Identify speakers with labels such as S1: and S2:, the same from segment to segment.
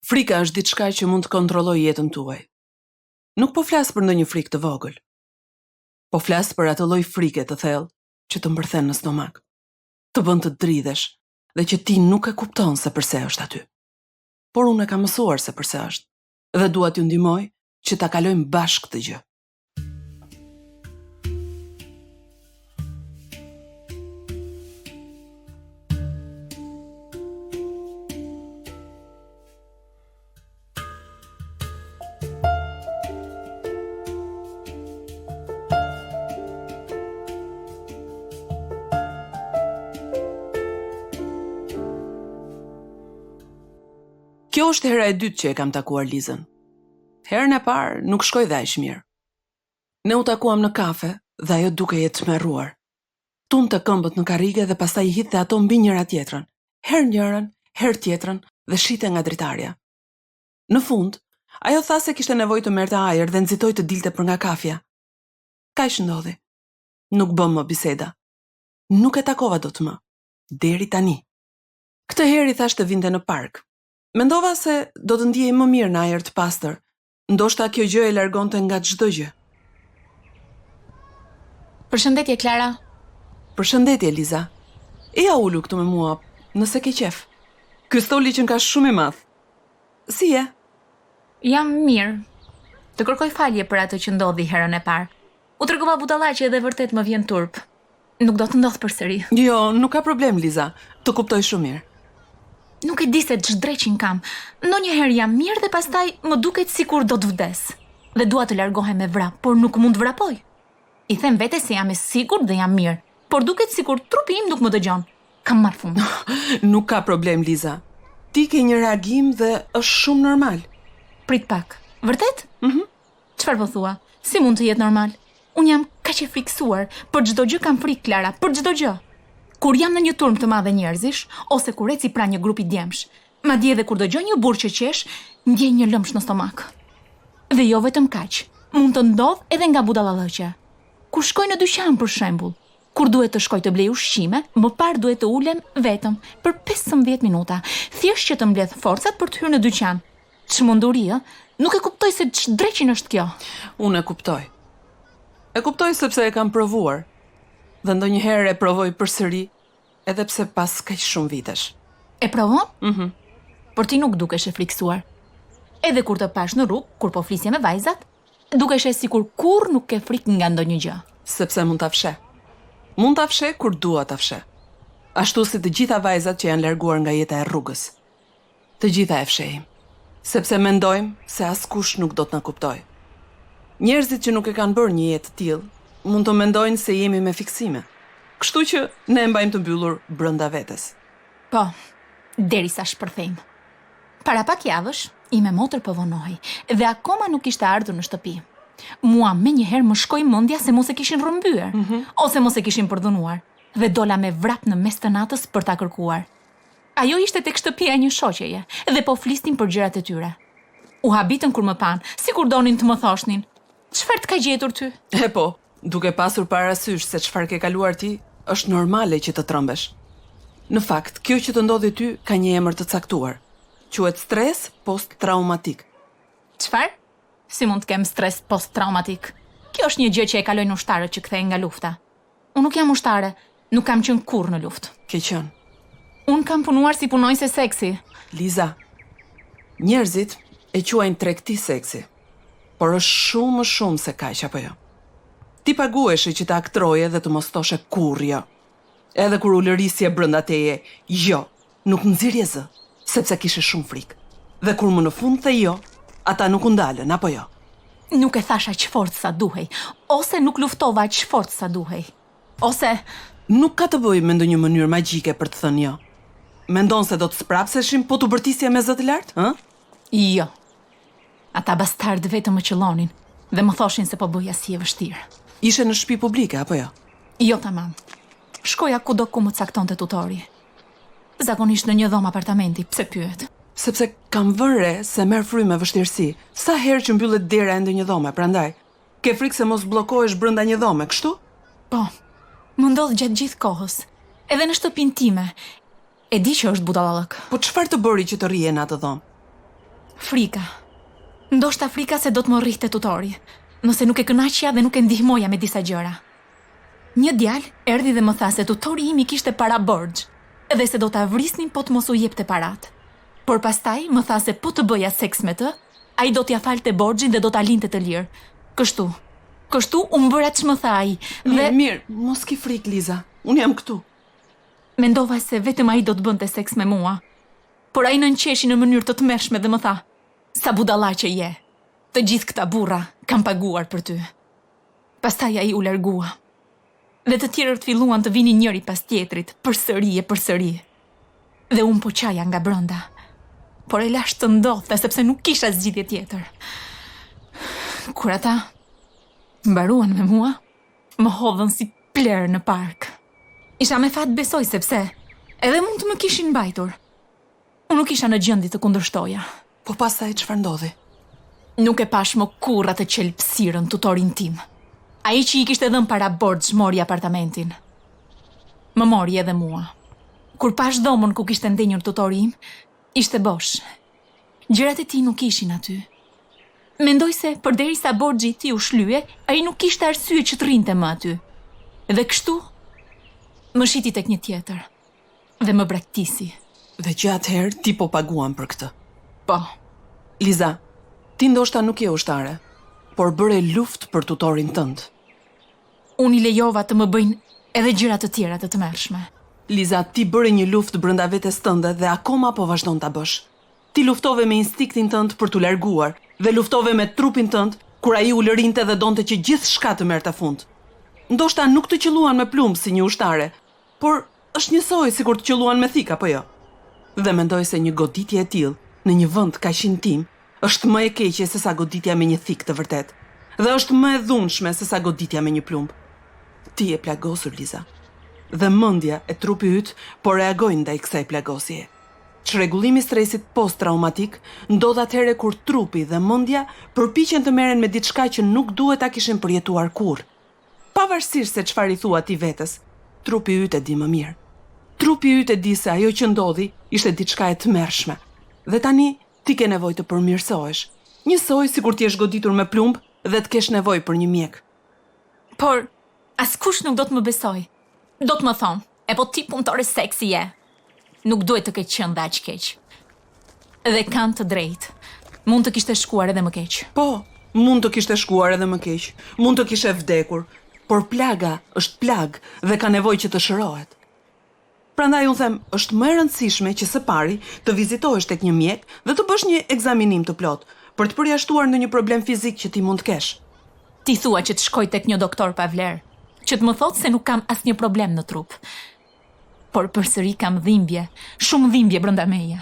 S1: Frika është diçka që mund të kontrollojë jetën tuaj. Nuk po flas për ndonjë frikë të vogël. Po flas për atë lloj frike të thellë që të mbërthen në stomak, të bën të dridhesh dhe që ti nuk e kupton se pse është aty. Por unë e kam mësuar se pse është dhe dua t'ju ndihmoj që ta kalojmë bashkë këtë gjë. Kjo është hera e dytë që e kam takuar Lizën. Herën e parë nuk shkoi dhe aq mirë. Ne u takuam në kafe dhe ajo duke jetë tmerruar. Tunte këmbët në karrige dhe pastaj I hidhte ato mbi njëra tjetrën, herë njërën, herë tjetrën dhe shite nga dritarja. Në fund, ajo tha se kishte nevojë të merrte ajër dhe nxitoi të dilte për nga kafja. Kaq ndodhi. Nuk bëm më biseda. Nuk e takova dot më, deri tani. Këtë herë I thash të vinte në park. Mendova se do të ndjej më mirë në ajër të pastër. Ndoshta kjo gjë e largonte nga çdo gjë.
S2: Përshëndetje, Klara.
S1: Përshëndetje, Liza. Ja ulu këtu me mua, nëse ke qef. Ky stoli që ka shumë I madh. Si je?
S2: Jam mirë. Të kërkoj falje për atë që ndodhi herën e parë. U tregova budallaqe dhe vërtet më vjen turp. Nuk do të ndodh përsëri.
S1: Jo, nuk ka problem, Liza. Të kuptoj shumë mirë.
S2: Nuk e di se ç'dreqin kam. Ndonjëherë jam mirë dhe pastaj më duket sikur do të vdes. Dhe dua të largohem me vrap, por nuk mund të vrapoj. I them vetes se jam e sigurt dhe jam mirë, por duket sikur trupi im nuk më dëgjon. Kam marrë fund.
S1: Nuk ka problem, Liza. Ti ke një reagim dhe është shumë normal.
S2: Prit pak. Vërtet? Çfarë po thua? Si mund të jetë normal? Unë jam kaq e frikësuar, për çdo gjë kam frikë, Klara, për çdo gjë. Kur jam në një turm të madhe njerëzish, ose kur eci pra një grupi djemsh, madje edhe kur dëgjoj një burrë që qesh, ndjej një lëmsh në stomak. Dhe jo vetëm kaq, mund të ndodh edhe nga budallallëqe. Kur shkoj në dyqan për shembull, kur duhet të shkoj të blej ushqime, më parë duhet të ulem vetëm për 15 minuta, thjesht që të mbledh forcat për të hyrë në dyqan. Ç'munduri, nuk e kuptoj se ç'dreqin është kjo.
S1: Unë e kuptoj. E kuptoj sepse e kam provuar. Dhe ndonjëherë e provoj përsëri, edhe pse pas kaq shumë vitesh.
S2: E provon? Por ti nuk dukesh e friksuar. Edhe kur të pash në rrugë, kur po flisje me vajzat, dukesh e sikur kur nuk ke frikë nga ndonjë gjë.
S1: Sepse mund ta fsheh. Mund ta fsheh kur dua ta fsheh. Ashtu si të gjitha vajzat që janë larguar nga jeta e rrugës. Të gjitha e fshehim. Sepse mendojmë se askush nuk do të na kuptojë. Njerëzit që nuk e kanë bërë një jetë të tillë, mund të mendojnë se jemi me fiksime. Kështu që ne e mbajmë të mbyllur brenda vetes.
S2: Po, derisa shpërthejmë. Para pak javësh, I me motër po vonohej dhe akoma nuk ishte ardhur në shtëpi. Mua menjëherë më shkoi mendja se mos e kishin rrëmbyer, ose mos e kishin përdhunuar, dhe dola me vrap në mes të natës për ta kërkuar. Ajo ishte tek shtëpia e një shoqeje dhe po flisnin për gjërat e tyre. U habitën kur më pan, sikur donin të më thoshnin: "Çfarë të ka gjetur ty?"
S1: E po, duke pasur parasysh se çfarë ke kaluar ti, është normale që të trëmbesh. Në fakt, kjo që të ndodhi ty ka një emër të caktuar. Quhet stres post-traumatik.
S2: Çfarë? Si mund të kem stres post-traumatik? Kjo është një gjë që e kalojnë ushtarët që kthehen nga lufta. Unë nuk jam ushtare, nuk kam qenë kurrë në luftë.
S1: Ke qenë.
S2: Unë kam punuar si punonjëse seksi.
S1: Liza, njerëzit e quajnë tregti seksi, por është shumë më shumë se kaq apo jo. Ti pagueshe që të aktroje dhe të mos thoshe kurrë jo. Edhe kur u lërisje brenda teje, jo, nuk nxirje zë, sepse kishe shumë frikë. Dhe kur më në fund the jo, ata nuk u ndalën, apo jo?
S2: Nuk e thasha aq fort sa duhej, ose nuk luftova aq fort sa duhej. Ose
S1: nuk ka të bëjë me ndonjë mënyrë magjike për të thënë jo. Mendon se do të sprapseshim po t'u bërtisje me zë të lartë, ë?
S2: Jo. Ata bastardë vetëm më qellonin dhe më thoshin se po bëja si e vështirë.
S1: Ishe në shtëpi publike apo jo?
S2: Jo tamam. Shkoja kudo ku më caktonte tutori. Zakonisht në një dhomë apartamenti, pse pyet?
S1: Sepse kam vënë se merr frymë me vështirësi. Sa herë që mbyllet dera e ndonjë dhome, prandaj ke frikë se mos bllokohesh brenda një dhome, kështu?
S2: Po. Më ndodh gjatë gjithë kohës. Edhe në shtëpinë time. E di që është budallallëk.
S1: Po çfarë të bëri që të rrije në atë dhomë?
S2: Frika. Ndoshta frika se do të më rrihte tutori, nëse nuk e kënaqja dhe nuk e ndihmoja me disa gjëra. Një djalë erdhi dhe më tha se tutori im I kishte para borxh, dhe se do ta vrisnin po të mos u jepte parat. Por pastaj më tha se po të bëja seks me të, ai do t'ja falte borxhin dhe do ta linte të lirë. Kështu u bëra ç'më tha ai. Dhe
S1: Mirë, mos ki frik, Liza. Unë jam këtu.
S2: mendova se vetëm ai do të bënte seks me mua. Por ai nënqeshi në mënyrë të tmerrshme dhe më tha: "Sa budalla që je. Të gjithë këta burra kam paguar për ty." Pastaj ai u largua. Dhe të tjerët filluan të vinin njëri pas tjetrit, përsëri. Dhe unë po qaja nga brenda. Por e lash të ndodhte sepse nuk kisha zgjidhje tjetër. Kur ata mbaruan me mua, më hodhën si plerë në park. Isha me fat besoj sepse edhe mund të më kishin mbajtur. Unë nuk isha në gjendje të kundërshtoja.
S1: Po pastaj çfarë ndodhi?
S2: Nuk e pash më kurrë atë qelpsirën tutorin tim. Ai që I kishte dhënë para borxh mori apartamentin. Më mori edhe mua. Kur pash dhomën ku kishte ndenjur tutori im, ishte bosh. Gjërat e tij nuk ishin aty. Mendoj se përderisa borxhi I tij u shlye, ai nuk kishte arsye që të rrinte më aty. Dhe kështu më shiti tek një tjetër dhe më braktisi.
S1: Dhe që atëherë ti po paguan për këtë.
S2: Po,
S1: Liza, ti ndoshta nuk je ushtare, por bëre luftë për tutorin tënd.
S2: unë I lejova të më bëjnë edhe gjëra të tjera të tmerrshme.
S1: Liza, ti bëre një luftë brenda vetes tënde dhe akoma po vazhdon ta bësh. Ti luftove me instinktin tënd për t'u larguar dhe luftove me trupin tënd kur ai u lërinte dhe donte që gjithçka të merrte fund. Ndoshta nuk të qelluan me plumb si një ushtare, por është njësoj sikur të qelluan me thik apo jo. Dhe mendoj se një goditje e tillë në një vend kaq intim është më e keqe se sa goditja me një thik të vërtet. Dhe është më e dhunshme se sa goditja me një plumb. Ti je plagosur, Liza. Dhe mendja e trupi yt po reagojnë ndaj kësaj plagosjeje. Çrregullimi I stresit post-traumatik ndodh atëherë kur trupi dhe mendja përpiqen të merren me diçka që nuk duhet ta kishin përjetuar kurrë. Pavarësisht se çfarë I thua ti vetes, trupi yt e di më mirë. Trupi yt e di se ajo që ndodhi ishte diçka e tmerrshme. Dhe tani ti ke nevojë të përmirësohesh. Njësoj sikur ti je goditur me plumb dhe të kesh nevojë për një mjek.
S2: Por askush nuk do të më besoj. Do të më thonë, e po ti punëtore seksi je. Nuk duhet të keq qenë dhe aq keq. Dhe kanë të drejtë. Mund të kishte shkuar edhe më keq.
S1: Po, mund të kishte shkuar edhe më keq. Mund të kishe vdekur. Por plaga është plag dhe ka nevojë që të shërohet. Prandaj unë them, është më e rëndësishme që së pari të vizitohesh tek një mjek dhe të bësh një ekzaminim të plot për të përjashtuar ndonjë problem fizik që ti mund të kesh.
S2: Ti thua që të shkoj tek një doktor pa vlerë, që të më thotë se nuk kam asnjë problem në trup. Por përsëri kam dhimbje, shumë dhimbje brenda meje.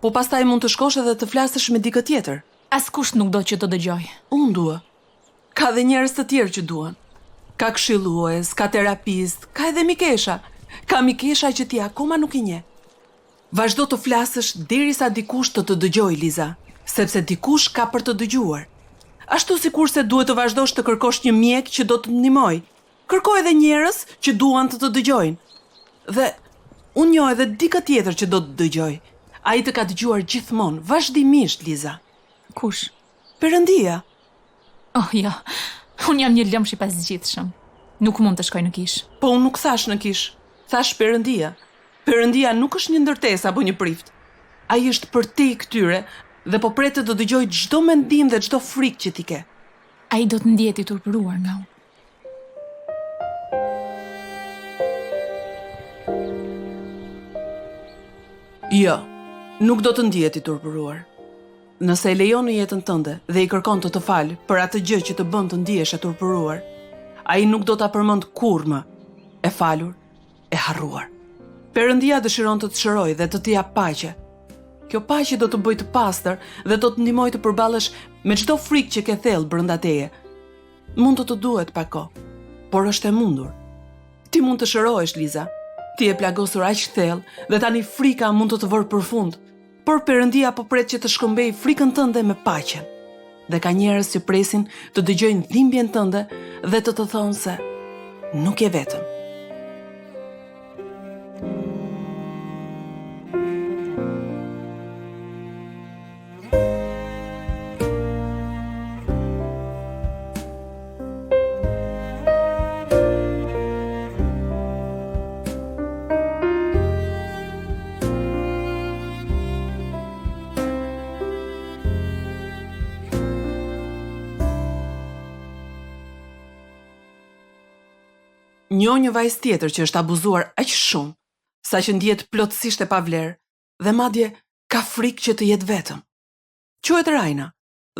S1: Po pastaj mund të shkosh edhe të flasësh me dikë tjetër.
S2: Askush nuk do që të dëgjoj.
S1: Unë dua. Ka dhe njerëz të tjerë që duan. Ka këshillues, ka terapist, ka edhe mikesha. Ka mikesha që ti akoma nuk I njeh. Vazhdo të flasësh derisa dikush të dëgjojë, Liza, sepse dikush ka për të dëgjuar. Ashtu sikurse duhet të vazhdosh të kërkosh një mjek që do të ndihmojë. Kërkoj edhe njerëz që duan të dëgjojnë. Dhe unë njoh edhe dikë tjetër që do të dëgjoj. Ai të ka dëgjuar gjithmonë, vazhdimisht, Liza.
S2: Kush?
S1: Perëndia.
S2: Oh, jo. Unë jam një lëmsh I pasgjithshëm. Nuk mund të shkoj në kish.
S1: Po unë nuk thash në kish. Thash Perëndia. Perëndia nuk është një ndërtesë apo një prift. Ai është për te I këtyre dhe po pret të dëgjoj çdo mendim dhe çdo frikë që ti ke.
S2: Ai do të ndihet I turpëruar nga unë.
S1: Jo, nuk do të ndihet I turpëruar. Nëse e lejon në jetën tënde dhe I kërkon të falë për atë gjë që të bën të ndihesh e turpëruar, ai nuk do ta përmend kurrë më e falur, e harruar. Perëndia dëshiron të të shërojë dhe të të jap paqe. Kjo paqe do të bëjë të pastër dhe do të ndihmojë të përballesh me çdo frikë që ke thellë brenda teje. Mund të duhet pak kohë, por është e mundur. Ti mund të shërohesh, Liza. Ti je plagosur aq thellë dhe tani frika mund të të vërë përfund, por Perëndia po pret që të shkëmbej frikën tënde me paqen. Dhe ka njerëz që presin të dëgjojnë dhimbjen tënde dhe të thonë se nuk je vetëm. Një vajzë tjetër që është abuzuar aq shumë, sa që ndihet plotësisht e pavlerë dhe madje ka frikë që të jetë vetëm. Quhet Raina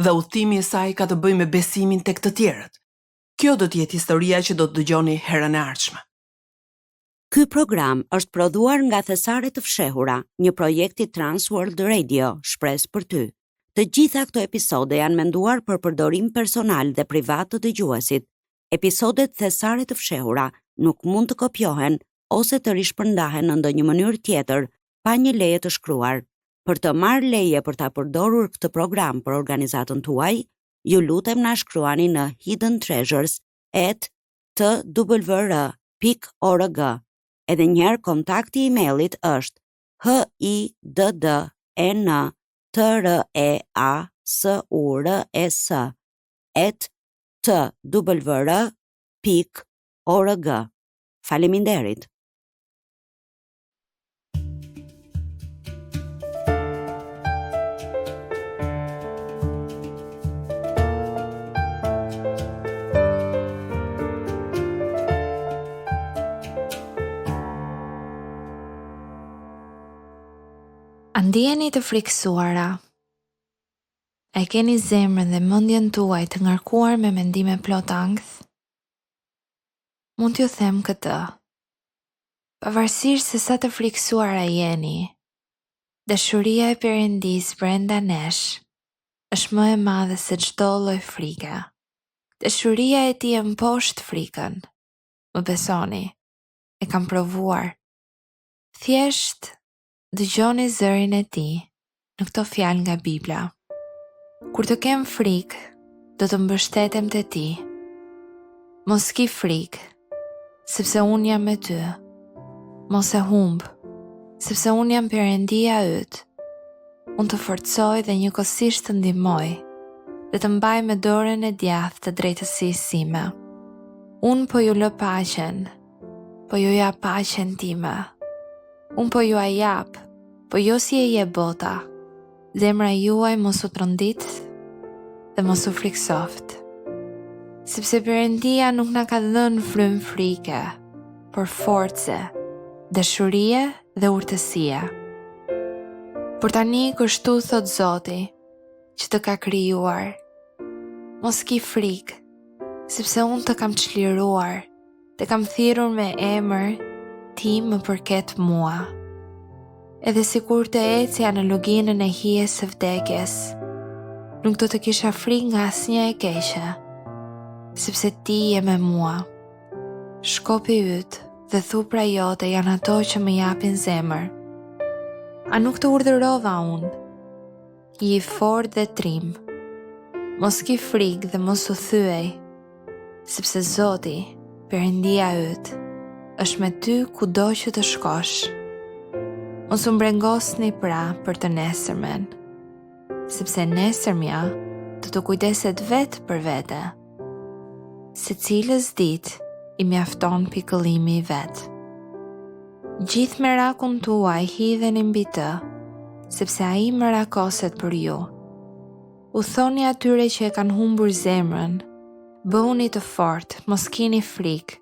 S1: dhe udhëtimi i saj ka të bëjë me besimin tek të tjerët. Kjo do të jetë historia që do të dëgjoni herën e ardhshme.
S3: Ky program është prodhuar nga Thesaret të Fshehura, një projekt i Transworld Radio, shpresë për ty. Të gjitha këto episode janë menduar për përdorim personal dhe privat të dëgjuesit. Episodet Thesaret të Fshehura nuk mund të kopjohen ose të rishpërndahen në ndonjë mënyrë tjetër pa një leje të shkruar. Për të marrë leje për ta përdorur këtë program për organizatën tuaj, ju lutem na shkruani në hiddentreasures@twr.org. Edhe njëherë kontakti i emailit është hiddentreasures@twr.org. Faleminderit.
S4: A ndjeni të frikësuara? A keni zemrën dhe mendjen tuaj të ngarkuar me mendime plot ankth? Mund t'ju them këtë. Pavarësisht se sa të frikësuara jeni, dashuria e Perëndis brenda nesh është më e madhe se çdo lloj frike. Dashuria e tij e mposhtë frikën. Më besoni, e kam provuar. Thjesht dëgjoni zërin e tij në këto fjalë nga Bibla. Kur të kem frikë, do të mbështetem te ti. Mos ki frikë, sepse unë jam me ty. Mos e humb, sepse unë jam Perëndia yt. Unë të forcoj dhe njëkohësisht të ndihmoj, dhe të mbaj me dorën e djathtë të drejtësisë sime. Unë po ju lë paqen, po ju jap paqen time. Unë po ju a jap, po jo si e je bota. Zemra juaj mos u trondit dhe mos u friksoft. Sepse Perëndia nuk na ka dhënë frymë frike, por force, dashurie dhe urtësie. Por tani kështu thot Zoti, që të ka krijuar. Mos ki frikë, sepse unë të kam çliruar, të kam thirrur me emër, ti më përket mua. Edhe sikur të ecja në luginën e hijes së vdekjes, nuk do të kisha frikë nga asnjë e keqe, sepse ti je me mua. Shkopi yt dhe thupra jote janë ato që më japin zemër. A nuk të urdhërova unë? Je i fortë dhe trim. Mos ki frikë dhe mos u thyej, sepse Zoti, Perëndia yt, është me ty kudo që të shkosh. Mos u mbrengosni pra për të nesërmen, sepse nesërmja do të kujdeset vetë për vete. Secilës ditë i mjafton pikëllimi i vet. Gjithë merakun tuaj hidheni mbi të, sepse ai merakoset për ju. U thoni atyre që e kanë humbur zemrën, bëhuni të fortë, mos kini frikë.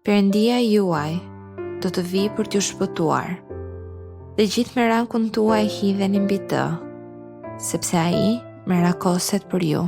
S4: Perëndia juaj do të vijë për t'ju shpëtuar. Dhe gjithë merakun tuaj hidheni mbi të, sepse ai merakoset për ju.